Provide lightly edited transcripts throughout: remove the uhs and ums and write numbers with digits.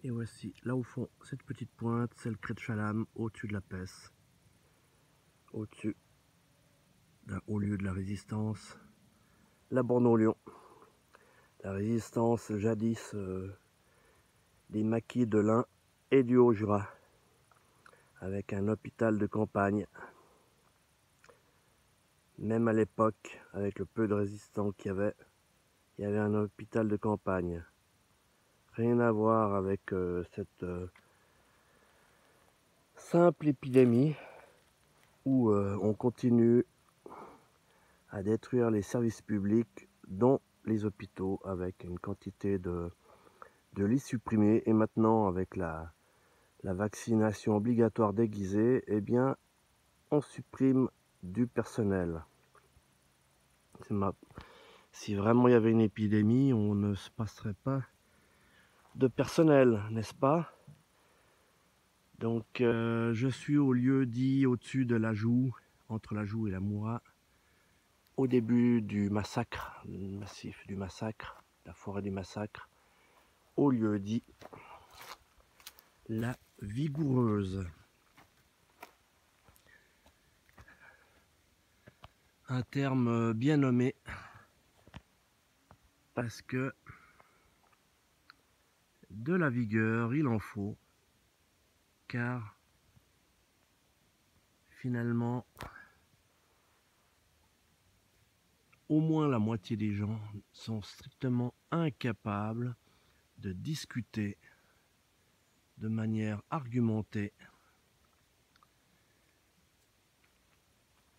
Et voici, là au fond, cette petite pointe, c'est le crêt de Chalam, au-dessus de la Pesse, au-dessus d'un haut lieu de la résistance, la Borne-aux-Lions. La résistance jadis des maquis de l'Ain et du Haut-Jura, avec un hôpital de campagne. Même à l'époque, avec le peu de résistants qu'il y avait un hôpital de campagne. Rien à voir avec cette simple épidémie où on continue à détruire les services publics, dont les hôpitaux, avec une quantité de lits supprimés. Et maintenant, avec la vaccination obligatoire déguisée, eh bien, on supprime du personnel. Si vraiment il y avait une épidémie, on ne se passerait pas de personnel, n'est-ce pas? Donc, je suis au lieu dit au-dessus de la Joux, entre la Joux et la Moura, au début du massacre, le massif du massacre, la forêt du massacre, au lieu dit la Vigoureuse. Un terme bien nommé, parce que de la vigueur, il en faut, car finalement, au moins la moitié des gens sont strictement incapables de discuter de manière argumentée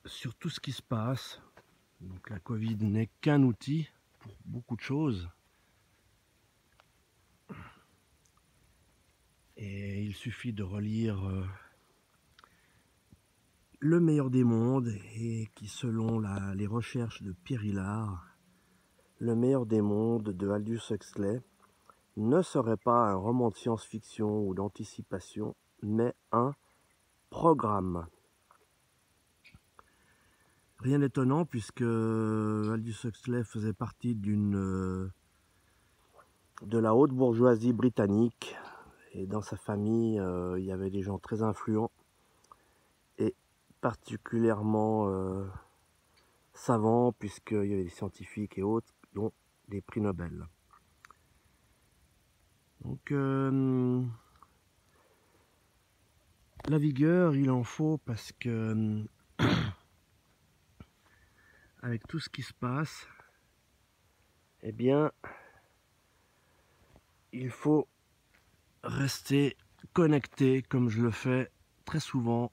sur tout ce qui se passe. Donc la Covid n'est qu'un outil pour beaucoup de choses. Et il suffit de relire Le meilleur des mondes, et qui, selon les recherches de Pierre Hillard, Le meilleur des mondes de Aldous Huxley ne serait pas un roman de science-fiction ou d'anticipation, mais un programme. Rien d'étonnant, puisque Aldous Huxley faisait partie de la haute bourgeoisie britannique, et dans sa famille, il y avait des gens très influents et particulièrement savants, puisqu'il y avait des scientifiques et autres, dont des prix Nobel. Donc, la vigueur, il en faut, parce que avec tout ce qui se passe, eh bien, il faut rester connecté, comme je le fais très souvent.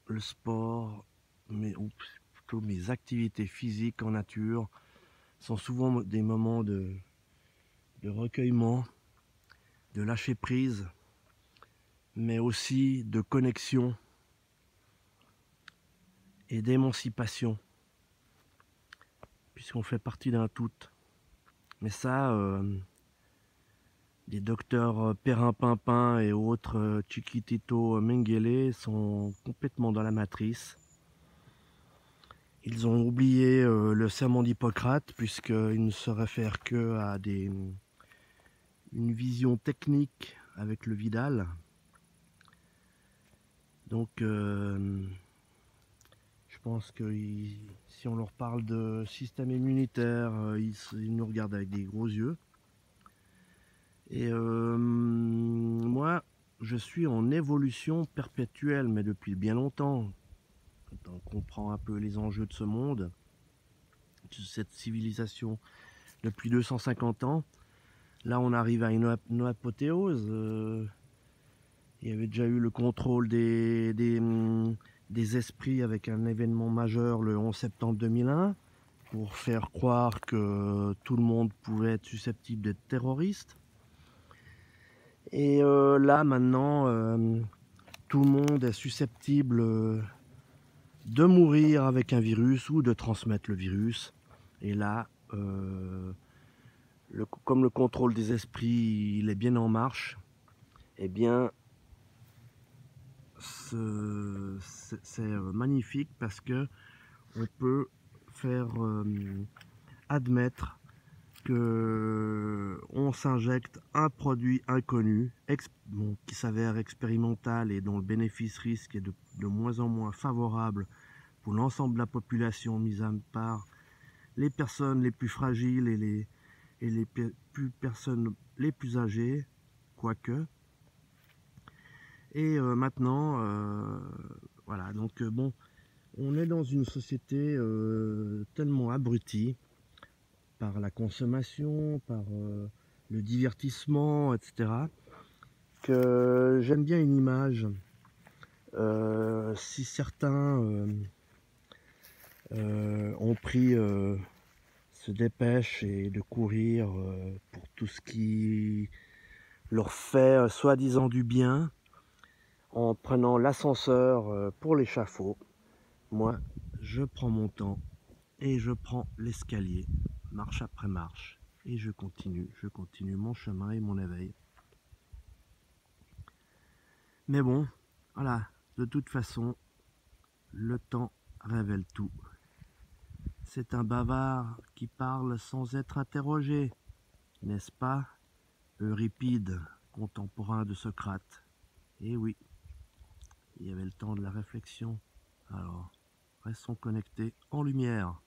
Le sport, ou plutôt mes activités physiques en nature, sont souvent des moments de recueillement, de lâcher prise, mais aussi de connexion et d'émancipation, puisqu'on fait partie d'un tout. Mais ça, les docteurs Perrin-Pimpin et autres Chiquitito Mengele sont complètement dans la matrice. Ils ont oublié le serment d'Hippocrate, puisqu'ils ne se réfèrent que à une vision technique avec le Vidal. Donc, je pense que si on leur parle de système immunitaire, ils nous regardent avec des gros yeux. Et moi, je suis en évolution perpétuelle, mais depuis bien longtemps. Quand on comprend un peu les enjeux de ce monde, de cette civilisation depuis 250 ans, là on arrive à une apothéose. Il y avait déjà eu le contrôle des esprits avec un événement majeur le 11 septembre 2001 pour faire croire que tout le monde pouvait être susceptible d'être terroriste. Et là maintenant, tout le monde est susceptible de mourir avec un virus ou de transmettre le virus. Et là, comme le contrôle des esprits il est bien en marche, eh bien c'est magnifique, parce que on peut faire admettre que on s'injecte un produit inconnu, qui s'avère expérimental et dont le bénéfice-risque est de moins en moins favorable pour l'ensemble de la population, mis à part les personnes les plus fragiles et les personnes les plus âgées, quoique. Et maintenant, voilà, donc bon, on est dans une société tellement abrutie par la consommation, par le divertissement, etc., que j'aime bien une image. Si certains ont pris se dépêchent et de courir pour tout ce qui leur fait soi-disant du bien, en prenant l'ascenseur pour l'échafaud, moi je prends mon temps et je prends l'escalier, marche après marche, et je continue mon chemin et mon éveil. Mais bon, voilà, de toute façon, le temps révèle tout. C'est un bavard qui parle sans être interrogé, n'est-ce pas, Euripide, contemporain de Socrate? Eh oui, il y avait le temps de la réflexion. Alors, restons connectés en lumière.